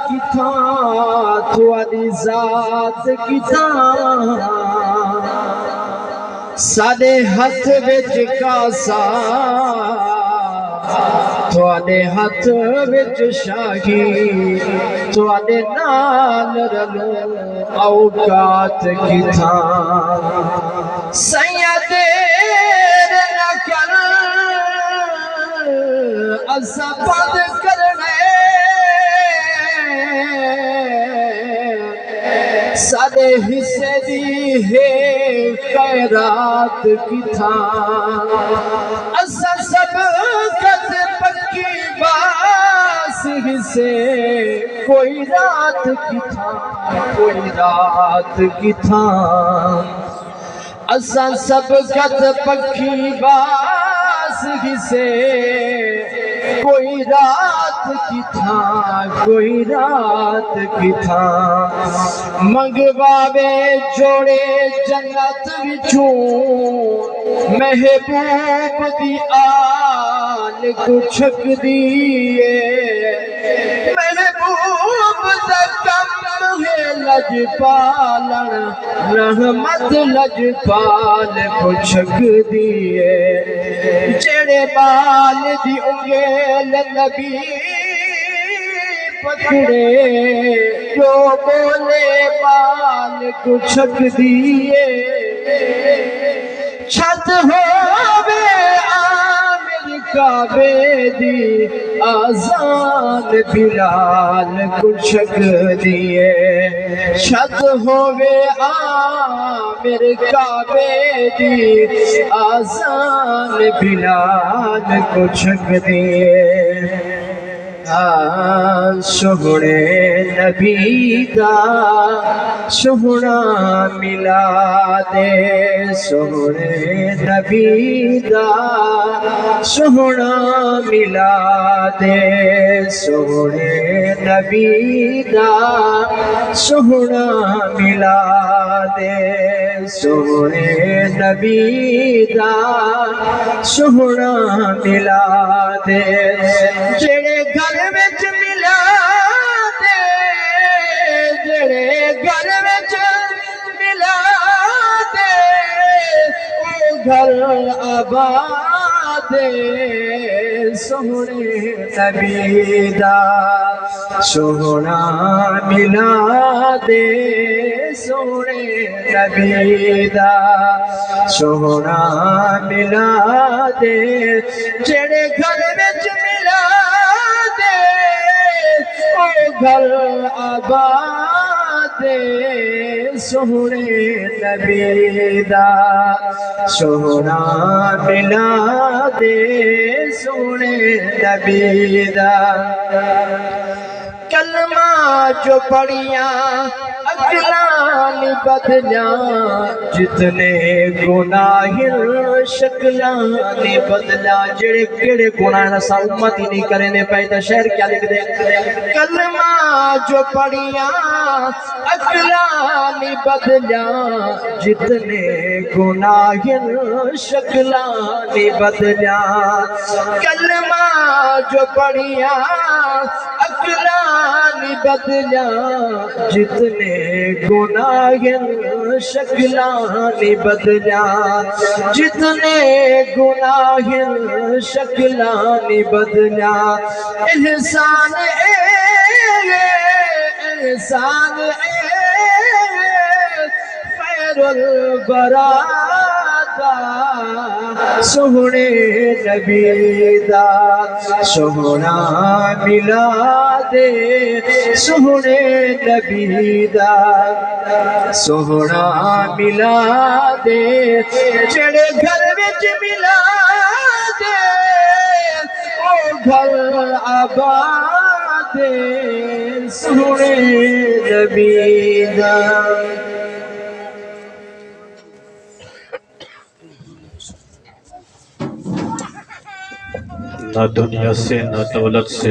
کی تھا تھوڑی ذات کی تھا سادے ہاتھ وچ کاسا تھوڑے ہاتھ وچ شاہی تھوڑے نال رلو اوقات کی تھا سید نہ کر اسا بند کرنے سارے حصے دی ہے خیرات کی تھا اسا سب کت پکی باس حصے کوئی رات کی تھا کوئی رات کی تھا اسا سب کت پکی باس حصے کوئی رات کی تھا کوئی رات کی تھا منگواوے جوڑے جنت وچوں محبوب دی آل کو چھک دیئے محبوب دا کم ہے لجپالن رحمت لجپال کو چھک دیئے جڑے بال دی انگل نبی پکڑے جو بولے بال کو چھک دیئے چھت ہووے عامر کعبے دی آزان بلال کو چھک دیئے چھت ہووے عامر کعبے دی آزان بلال کو چھک دیئے سوہنے نبی دا سوہنا ملا دے سوہنے نبی دا سوہنا ملا دے سوہنے نبی دا سوہنا ملا دے سوہنے نبی دا سوہنا ملا دے جڑے گھر وچ ملا دے جڑے گھر وچ ملا دے او گھر آباد سوہنے نبی دا سوہنا ملا دے سوہنے نبی دا سوہنا ملا دے جڑے گھر وچ ملا گھر آباد سوہنے نبی دا سوہنا ملا دے سوہنے نبی دا کلمہ جو پڑھیاں اکلاں نہیں بدلیاں جتنے گناہ شکلاں نہیں بدلیاں جڑے کیڑے گناہ نسا امت ہی نہیں کرے نے پہتا شہر کیا لکھ دے کلمہ جو پڑھیاں اکلاں نہیں بدلیاں جتنے گناہ شکلاں نہیں بدلیاں کلمہ جو پڑھیاں اکلاں نہیں بدلیاں جتنے گناہ شکلاں نہیں بدلیاں جتنے گناہ شکلاں نہیں بدلیاں احسان احسان خیر الورا سوہنے نبی دا سوہنا ملا دے سوہنے نبی دا سوہنا ملا دے جڑے گھر وچ ملا دے او گھر آباد سوہنے نبی دا نہ دنیا سے نہ دولت سے